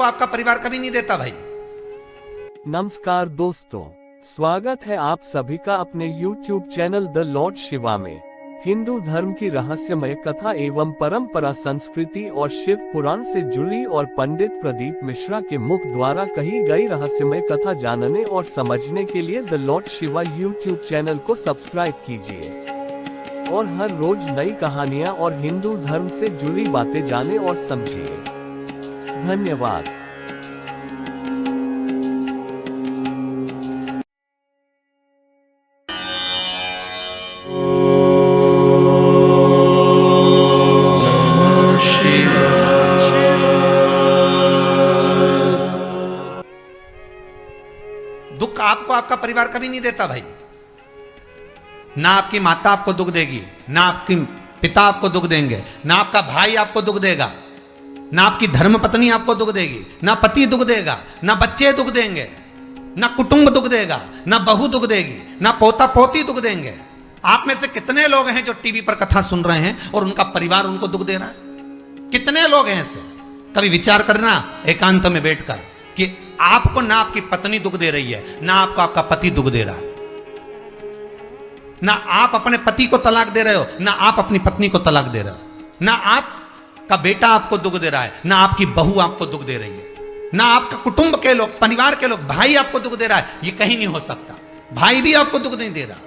आपका परिवार कभी नहीं देता भाई। नमस्कार दोस्तों, स्वागत है आप सभी का अपने YouTube channel the Lord Shiva में। हिंदू धर्म की रहस्यमय कथा एवं परंपरा, संस्कृति और शिव पुराण से जुड़ी और पंडित प्रदीप मिश्रा के मुख द्वारा कही गई रहस्यमय कथा जानने और समझने के लिए the Lord Shiva YouTube channel को सब्सक्राइब कीजिए और हर रोज नई कहानियां और हिंदू धर्म से जुड़ी बातें जाने और समझिए। धन्यवाद। दुख आपको आपका परिवार कभी नहीं देता भाई। ना आपकी माता आपको दुख देगी, ना आपकी पिता आपको दुख देंगे, ना आपका भाई आपको दुख देगा, ना आपकी धर्म पत्नी आपको दुख देगी, ना पति दुख देगा, ना बच्चे दुख देंगे, ना कुटुंब दुख देगा, ना बहू दुख देगी, ना पोता पोती दुख देंगे। आप में से कितने लोग हैं जो टीवी पर कथा सुन रहे हैं और उनका परिवार उनको दुख दे रहा है? कितने लोग हैं ऐसे? कभी विचार करना एकांत में बैठकर कि आपको ना आपकी पत्नी दुख दे रही है, ना आपको आपका पति दुख दे रहा है, ना आप अपने पति को तलाक दे रहे हो, ना आप अपनी पत्नी को तलाक दे रहे हो, ना आपका बेटा आपको दुख दे रहा है, ना आपकी बहू आपको दुख दे रही है, ना आपका कुटुंब के लोग, परिवार के लोग, भाई आपको दुख दे रहा है। ये कहीं नहीं हो सकता। भाई भी आपको दुख नहीं दे रहा,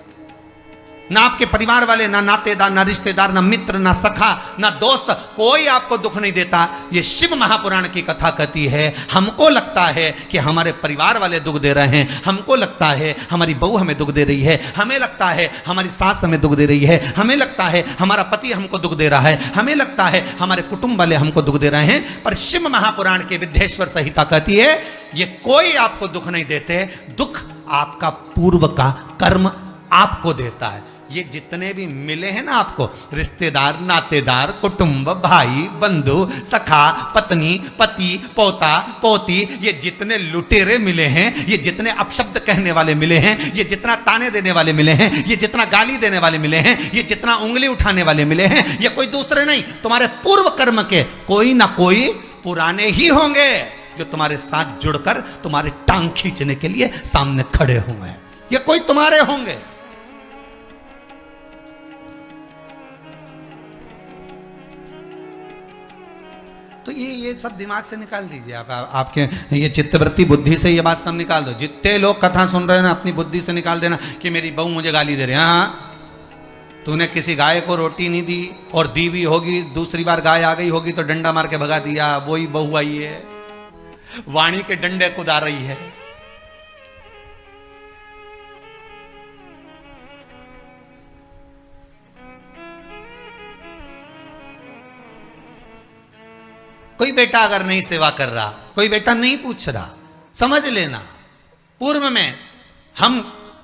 ना आपके परिवार वाले, ना नातेदार, ना रिश्तेदार, ना मित्र, ना सखा, ना दोस्त, कोई आपको दुख नहीं देता। ये शिव महापुराण की कथा कहती है हमको लगता है कि हमारे परिवार वाले दुख दे रहे हैं, हमको लगता है हमारी बहू हमें दुख दे रही है, हमें लगता है हमारी सास हमें दुख दे रही है, हमें लगता है हमारा पति हमको दुख दे रहा है, हमें लगता है हमारे कुटुंब वाले हमको दुख दे रहे हैं। पर शिव महापुराण की विद्येश्वर संहिता कहती है ये कोई आपको दुख नहीं देते। दुख आपका पूर्व का कर्म आपको देता है। ये जितने भी मिले हैं ना आपको, रिश्तेदार, नातेदार, कुटुंब, भाई, बंधु, सखा, पत्नी, पति, पोता, पोती, ये जितने लुटेरे मिले हैं, ये जितने अपशब्द कहने वाले मिले हैं, ये जितना ताने देने वाले मिले हैं, ये जितना गाली देने वाले मिले हैं, ये जितना उंगली उठाने वाले मिले हैं, ये कोई दूसरे नहीं, तुम्हारे पूर्व कर्म के कोई ना कोई पुराने ही होंगे जो तुम्हारे साथ जुड़कर तुम्हारे टांग खींचने के लिए सामने खड़े हुए हैं। ये कोई तुम्हारे होंगे। तो ये सब दिमाग से निकाल दीजिए आप, आपके ये चित्तवृत्ति बुद्धि से ये बात सब निकाल दो। जितने लोग कथा सुन रहे हैं ना, अपनी बुद्धि से निकाल देना कि मेरी बहू मुझे गाली दे रही है। हाँ, तूने किसी गाय को रोटी नहीं दी और दी भी होगी, दूसरी बार गाय आ गई होगी तो डंडा मार के भगा दिया, वही बहू आई है, वाणी के डंडे कुदा रही है। कोई बेटा अगर नहीं सेवा कर रहा, कोई बेटा नहीं पूछ रहा, समझ लेना पूर्व में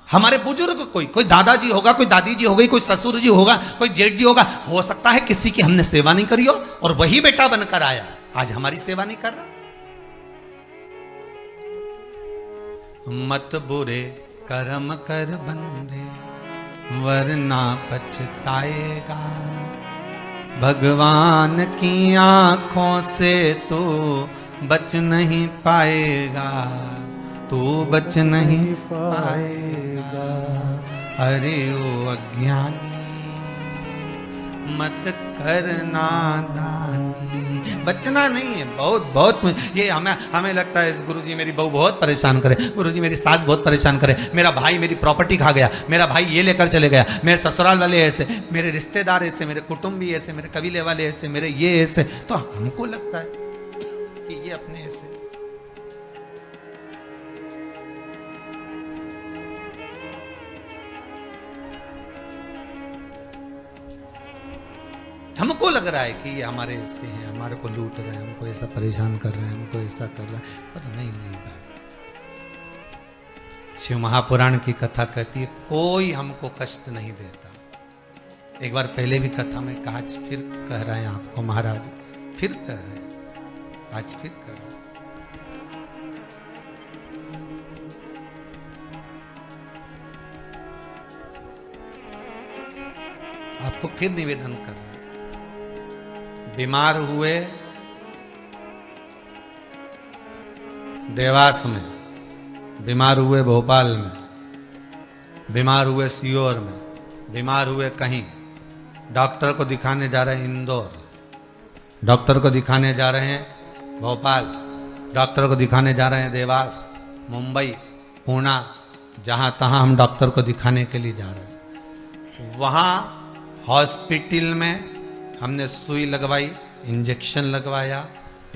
हमारे बुजुर्ग, कोई दादाजी होगा, कोई दादी जी हो गई, कोई ससुर जी होगा, कोई जेठ जी होगा, हो सकता है किसी की हमने सेवा नहीं करी हो और वही बेटा बनकर आया, आज हमारी सेवा नहीं कर रहा। मत बुरे कर्म कर बंदे वरना पछताएगा, भगवान की आंखों से तू बच नहीं पाएगा, तू बच नहीं पाएगा। अरे ओ अज्ञानी मत करना दानी। बचना नहीं है, बहुत ये हमें लगता है गुरुजी मेरी बहू बहुत परेशान करे, गुरुजी मेरी सास बहुत परेशान करे, मेरा भाई मेरी प्रॉपर्टी खा गया, मेरा भाई ये लेकर चले गया, मेरे ससुराल वाले ऐसे, मेरे रिश्तेदार ऐसे, मेरे कुटुंबी ऐसे, मेरे कबीले वाले ऐसे, मेरे ये ऐसे। तो हमको लगता है कि ये अपने ऐसे। हमको लग रहा है कि ये हमारे ऐसे हैं, हमारे को लूट रहे हैं, हमको ऐसा परेशान कर रहे हैं, हमको ऐसा कर रहा है, पर नहीं। शिव महापुराण की कथा कहती है कोई हमको कष्ट नहीं देता। एक बार पहले भी कथा में कहा, आज फिर कह रहे हैं आपको महाराज, फिर कह रहे हैं, आज फिर कह रहे हैं। आपको फिर निवेदन कर रहा है, बीमार हुए देवास में, बीमार हुए भोपाल में, बीमार हुए सीहोर में, बीमार हुए कहीं, डॉक्टर को दिखाने जा रहे हैं इंदौर, डॉक्टर को दिखाने जा रहे हैं भोपाल, डॉक्टर को दिखाने जा रहे हैं देवास, मुंबई, पूना, जहाँ तहाँ हम डॉक्टर को दिखाने के लिए जा रहे हैं। वहाँ हॉस्पिटल में हमने सुई लगवाई, इंजेक्शन लगवाया,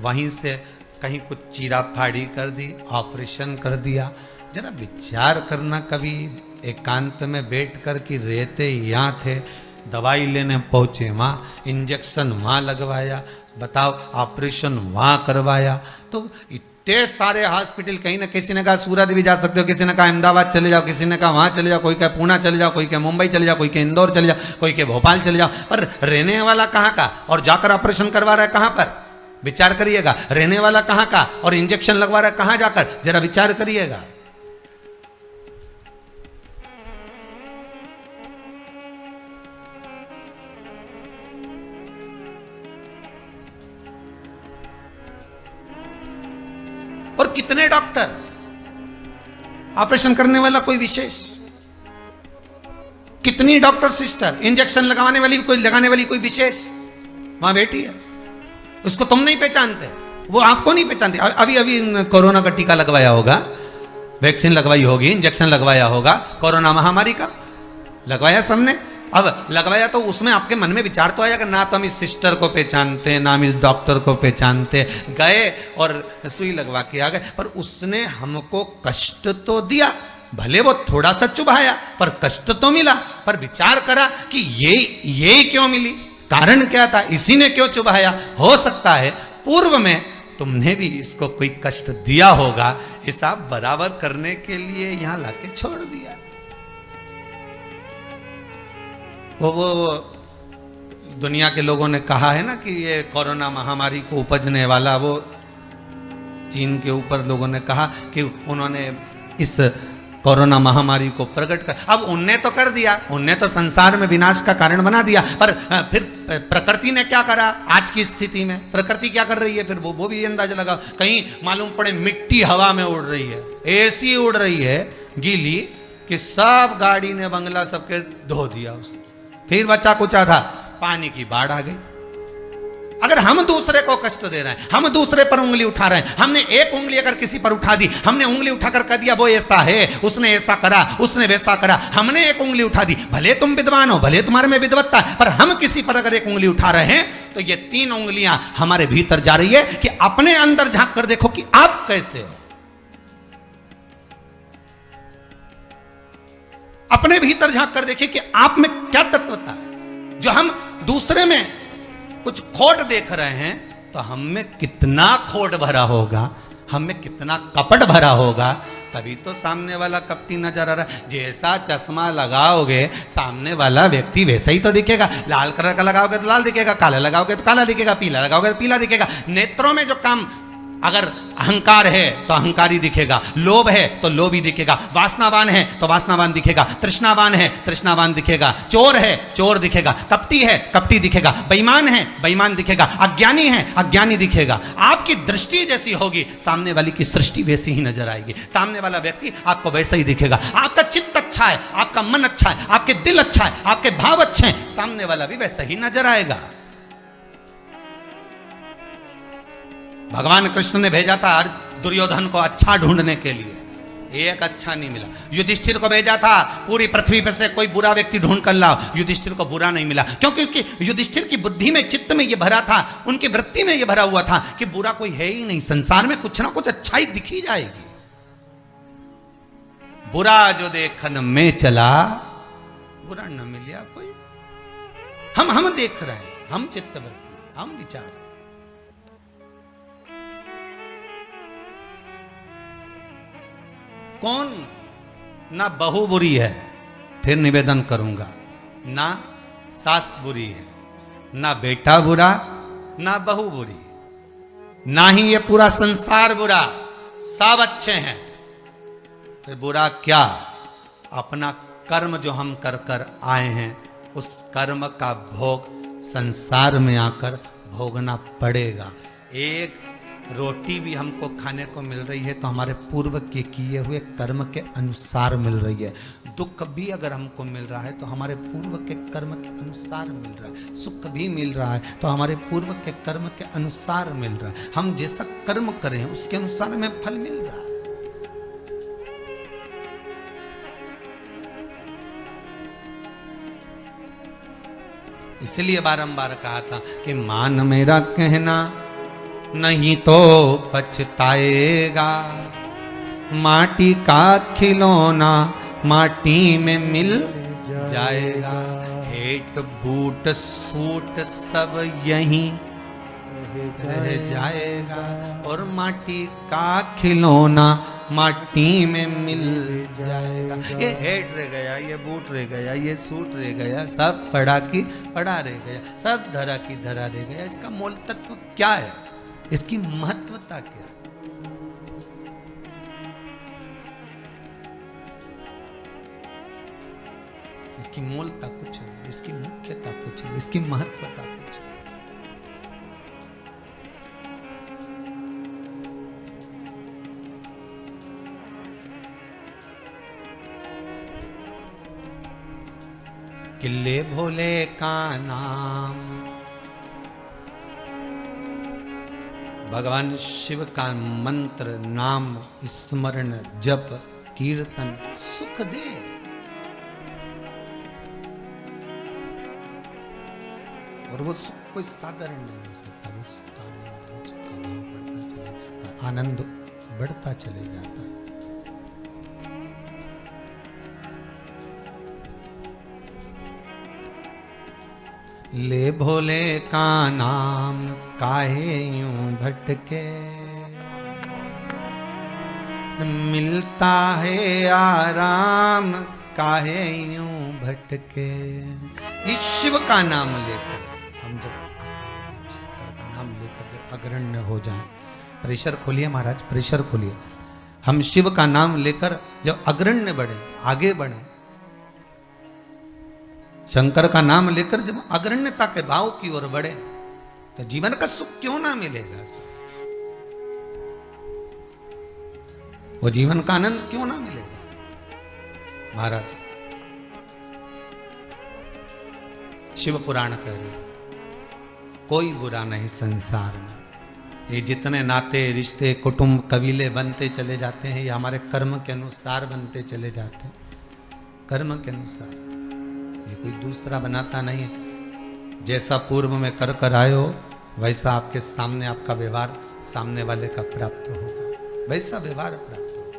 वहीं से कहीं कुछ चीरा फाड़ी कर दी, ऑपरेशन कर दिया। जरा विचार करना, कभी एकांत में बैठ कर कि रहते यहाँ थे, दवाई लेने पहुँचे वहाँ, इंजेक्शन वहाँ लगवाया, बताओ ऑपरेशन वहाँ करवाया। तो इतने सारे हॉस्पिटल, कहीं ना किसी ने कहा सूरत भी जा सकते हो, किसी ने कहा अहमदाबाद चले जाओ, किसी ने कहा वहाँ चले जाओ, कोई कहे पूना चले जाओ, कोई कहे मुंबई चले जाओ, कोई कहे इंदौर चले जाओ, कोई कहे भोपाल चले जाओ। पर रहने वाला कहाँ का और जाकर ऑपरेशन करवा रहा है कहाँ पर? विचार करिएगा। रहने वाला कहाँ का और इंजेक्शन लगवा रहा है कहाँ जाकर? जरा विचार करिएगा। और कितने डॉक्टर, ऑपरेशन करने वाला कोई विशेष, कितनी डॉक्टर सिस्टर, इंजेक्शन लगाने वाली कोई, लगाने वाली कोई विशेष वहां बैठी है। उसको तुम नहीं पहचानते, वो आपको नहीं पहचानती। अभी अभी कोरोना का टीका लगवाया होगा, वैक्सीन लगवाई होगी, इंजेक्शन लगवाया होगा, कोरोना महामारी का लगवाया सबने। अब लगवाया तो उसमें आपके मन में विचार तो आया कि ना तो हम इस सिस्टर को पहचानते, ना हम इस डॉक्टर को पहचानते, गए और सुई लगवा के आ गए। पर उसने हमको कष्ट तो दिया, भले वो थोड़ा सा चुभाया पर कष्ट तो मिला। पर विचार करा कि ये क्यों मिली, कारण क्या था, इसी ने क्यों चुभाया। हो सकता है पूर्व में तुमने भी इसको कोई कष्ट दिया होगा, हिसाब बराबर करने के लिए यहां लाके छोड़ दिया। वो दुनिया के लोगों ने कहा है ना कि ये कोरोना महामारी को उपजने वाला, वो चीन के ऊपर लोगों ने कहा कि उन्होंने इस कोरोना महामारी को प्रकट कर, अब उनने तो कर दिया, उनने तो संसार में विनाश का कारण बना दिया। पर फिर प्रकृति ने क्या करा आज की स्थिति में? प्रकृति क्या कर रही है फिर? वो भी अंदाजा लगा। कहीं मालूम पड़े मिट्टी हवा में उड़ रही है, ऐसी उड़ रही है गीली कि सब गाड़ी ने बंगला सबके धो दिया उसने। फिर बचा कुचा था, पानी की बाढ़ आ गई। अगर हम दूसरे को कष्ट दे रहे हैं, हम दूसरे पर उंगली उठा रहे हैं, हमने एक उंगली अगर किसी पर उठा दी, हमने उंगली उठाकर कह दिया वो ऐसा है, उसने ऐसा करा, उसने वैसा करा, हमने एक उंगली उठा दी, भले तुम विद्वान हो, भले तुम्हारे में विद्वत्ता है, पर हम किसी पर अगर एक उंगली उठा रहे हैं तो ये 3 उंगलियां हमारे भीतर जा रही है कि अपने अंदर झांक कर देखो कि आप कैसे हो। अपने भीतर झांक कर देखिए कि आप में क्या तत्वता है। जो हम दूसरे में कुछ खोट देख रहे हैं तो हम में कितना खोट भरा होगा, हम में कितना कपट भरा होगा, तभी तो सामने वाला कपटी नजर आ रहा है। जैसा चश्मा लगाओगे सामने वाला व्यक्ति वैसा ही तो दिखेगा। लाल कलर का लगाओगे तो लाल दिखेगा, काला लगाओगे तो काला दिखेगा, पीला लगाओगे तो पीला दिखेगा। नेत्रों में जो काम, अगर अहंकार है तो अहंकारी दिखेगा, लोभ है तो लोभी दिखेगा, वासनावान है तो वासनावान दिखेगा, तृष्णावान है तृष्णावान दिखेगा, चोर है चोर दिखेगा, कपटी है कपटी दिखेगा, बेईमान है बेईमान दिखेगा, अज्ञानी है अज्ञानी दिखेगा। आपकी दृष्टि जैसी होगी सामने वाली की सृष्टि वैसी ही नजर आएगी, सामने वाला व्यक्ति आपको वैसा ही दिखेगा। आपका चित्त अच्छा है, आपका मन अच्छा है, आपके दिल अच्छा है, आपके भाव अच्छे हैं, सामने वाला भी वैसा ही नजर आएगा। भगवान कृष्ण ने भेजा था दुर्योधन को अच्छा ढूंढने के लिए, एक अच्छा नहीं मिला। युधिष्ठिर को भेजा था पूरी पृथ्वी पर से कोई बुरा व्यक्ति ढूंढ कर लाओ, युधिष्ठिर को बुरा नहीं मिला, क्योंकि उसकी युधिष्ठिर की बुद्धि में, चित्त में ये भरा था, उनकी वृत्ति में ये भरा हुआ था कि बुरा कोई है ही नहीं, संसार में कुछ ना कुछ अच्छाई दिखी जाएगी। बुरा जो देखन में चला, बुरा न मिलिया कोई। हम देख रहे हैं, हम चित्तवृत्ति से, हम विचार। कौन ना बहू बुरी है, फिर निवेदन करूंगा, ना सास बुरी है, ना बेटा बुरा, ना बहू बुरी, ना ही ये पूरा संसार बुरा, सब अच्छे हैं। फिर बुरा क्या? अपना कर्म जो हम कर कर आए हैं, उस कर्म का भोग संसार में आकर भोगना पड़ेगा। एक रोटी भी हमको खाने को मिल रही है तो हमारे पूर्व के किए हुए कर्म के अनुसार मिल रही है। दुख भी अगर हमको मिल रहा है तो हमारे पूर्व के कर्म के अनुसार मिल रहा है। सुख भी मिल रहा है तो हमारे पूर्व के कर्म के अनुसार मिल रहा है। हम जैसा कर्म करें उसके अनुसार हमें फल मिल रहा है। इसलिए बारंबार कहा था कि मान मेरा कहना नहीं तो पछताएगा, माटी का खिलौना माटी में मिल जाएगा। हेट बूट सूट सब यहीं रह जाएगा और माटी का खिलौना माटी में मिल जाएगा। ये हेट रह गया, ये बूट रह गया, ये सूट रह गया, सब पड़ा की पड़ा रह गया, सब धरा की धरा रह गया। इसका मूल तत्व क्या है? इसकी महत्वता क्या है? इसकी मूलता कुछ नहीं, इसकी मुख्यता कुछ नहीं, इसकी महत्वता कुछ नहीं। किले भोले का नाम, भगवान शिव का मंत्र नाम स्मरण जप कीर्तन सुख दे। और वो सुख कोई साधारण नहीं हो सकता। वो सुख का आनंद, वो सुख का भाव बढ़ता चले जाता, आनंद बढ़ता चले जाता है। ले भोले का नाम काहे यूं भटके, मिलता है आराम काहे यूं भटके। इस शिव का नाम लेकर हम जब शंकर का नाम लेकर जब अग्रण्य हो जाएं, प्रेशर खोलिए महाराज, प्रेशर खोलिए। हम शिव का नाम लेकर जब अग्रण्य बढ़े, आगे बढ़े, शंकर का नाम लेकर जब अग्रण्यता के भाव की ओर बढ़े, तो जीवन का सुख क्यों ना मिलेगा? वो जीवन का आनंद क्यों ना मिलेगा? महाराज शिव पुराण कह रहे हैं, कोई बुरा नहीं संसार में। ये जितने नाते रिश्ते कुटुंब कबीले बनते चले जाते हैं, ये हमारे कर्म के अनुसार बनते चले जाते हैं। कर्म के अनुसार, ये कोई दूसरा बनाता नहीं है। जैसा पूर्व में कर कर आए हो वैसा आपके सामने आपका व्यवहार सामने वाले का प्राप्त होगा, वैसा व्यवहार प्राप्त होगा।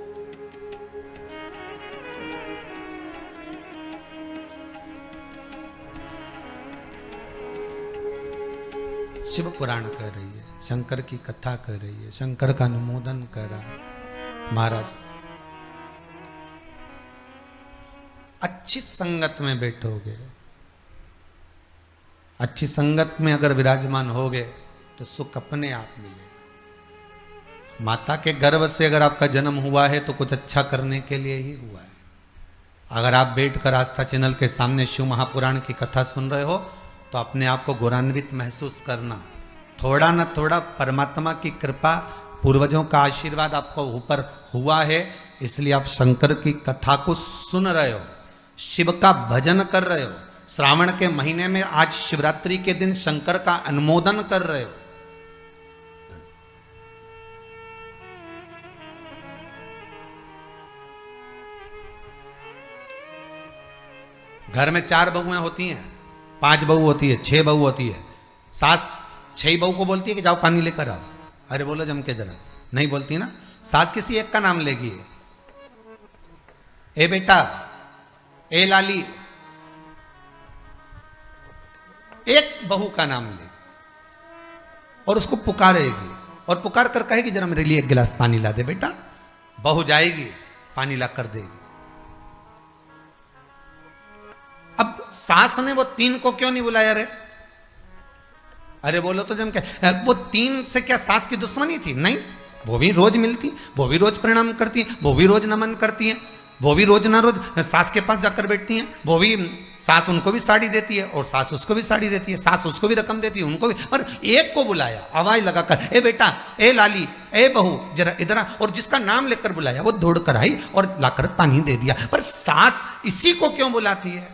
शिव पुराण कह रही है, शंकर की कथा कह रही है, शंकर का अनुमोदन कर रहा है। महाराज अच्छी संगत में बैठोगे, अच्छी संगत में अगर विराजमान होगे तो सुख अपने आप मिलेगा। माता के गर्भ से अगर आपका जन्म हुआ है तो कुछ अच्छा करने के लिए ही हुआ है। अगर आप बैठकर आस्था चैनल के सामने शिव महापुराण की कथा सुन रहे हो तो अपने आप को गौरवान्वित महसूस करना। थोड़ा न थोड़ा परमात्मा की कृपा, पूर्वजों का आशीर्वाद आपको ऊपर हुआ है, इसलिए आप शंकर की कथा को सुन रहे हो, शिव का भजन कर रहे हो। श्रावण के महीने में आज शिवरात्रि के दिन शंकर का अनुमोदन कर रहे हो। घर में 4 बहुएं होती हैं, 5 बहू होती है, 6 बहू होती है। सास 6 बहू को बोलती है कि जाओ पानी लेकर आओ, अरे बोलो जम के जरा, नहीं बोलती ना। सास किसी एक का नाम लेगी, ए बेटा, ए लाली, एक बहू का नाम लेगी और उसको पुकारेगी और पुकार कर कहेगी जरा मेरे लिए एक गिलास पानी ला दे बेटा। बहू जाएगी, पानी ला कर देगी। अब सास ने वो 3 को क्यों नहीं बुलाया रे? अरे बोलो तो जम क्या, वो 3 से क्या सास की दुश्मनी थी? नहीं, वो भी रोज मिलती, वो भी रोज प्रणाम करती है, वो भी रोज नमन करती है। वो भी रोज ना रोज सास के पास जाकर बैठती हैं, वो भी सास उनको भी साड़ी देती है और सास उसको भी साड़ी देती है, सास उसको भी रकम देती है, उनको भी। पर एक को बुलाया आवाज लगाकर, ए बेटा, ए लाली, ए बहू, जरा इधर आ, और जिसका नाम लेकर बुलाया वो दौड़ कर आई और लाकर पानी दे दिया। पर सास इसी को क्यों बुलाती है?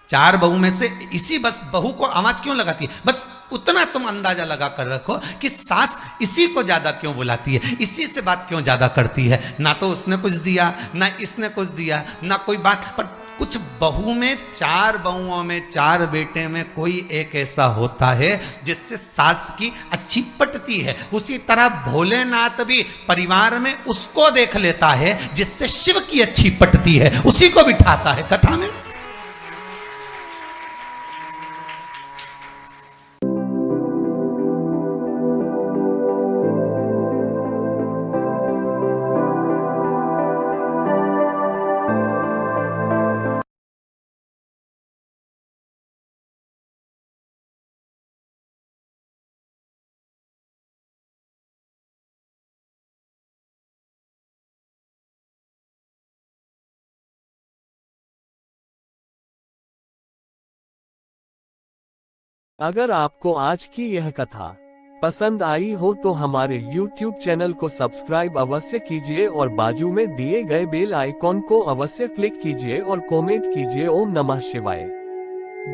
चार बहू में से इसी बस बहू को आवाज क्यों लगाती है? बस उतना तुम अंदाजा लगा कर रखो कि सास इसी को ज्यादा क्यों बुलाती है, इसी से बात क्यों ज्यादा करती है। ना तो उसने कुछ दिया, ना इसने कुछ दिया, ना कोई बात। पर कुछ बहू में, चार बहुओं में, चार बेटे में कोई एक ऐसा होता है जिससे सास की अच्छी पटती है। उसी तरह भोलेनाथ भी परिवार में उसको देख लेता है जिससे शिव की अच्छी पटती है, उसी को बिठाता है कथा में। अगर आपको आज की यह कथा पसंद आई हो तो हमारे YouTube चैनल को सब्सक्राइब अवश्य कीजिए और बाजू में दिए गए बेल आइकॉन को अवश्य क्लिक कीजिए और कमेंट कीजिए। ओम नमः शिवाय।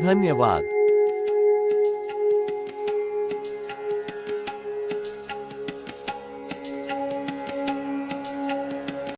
धन्यवाद।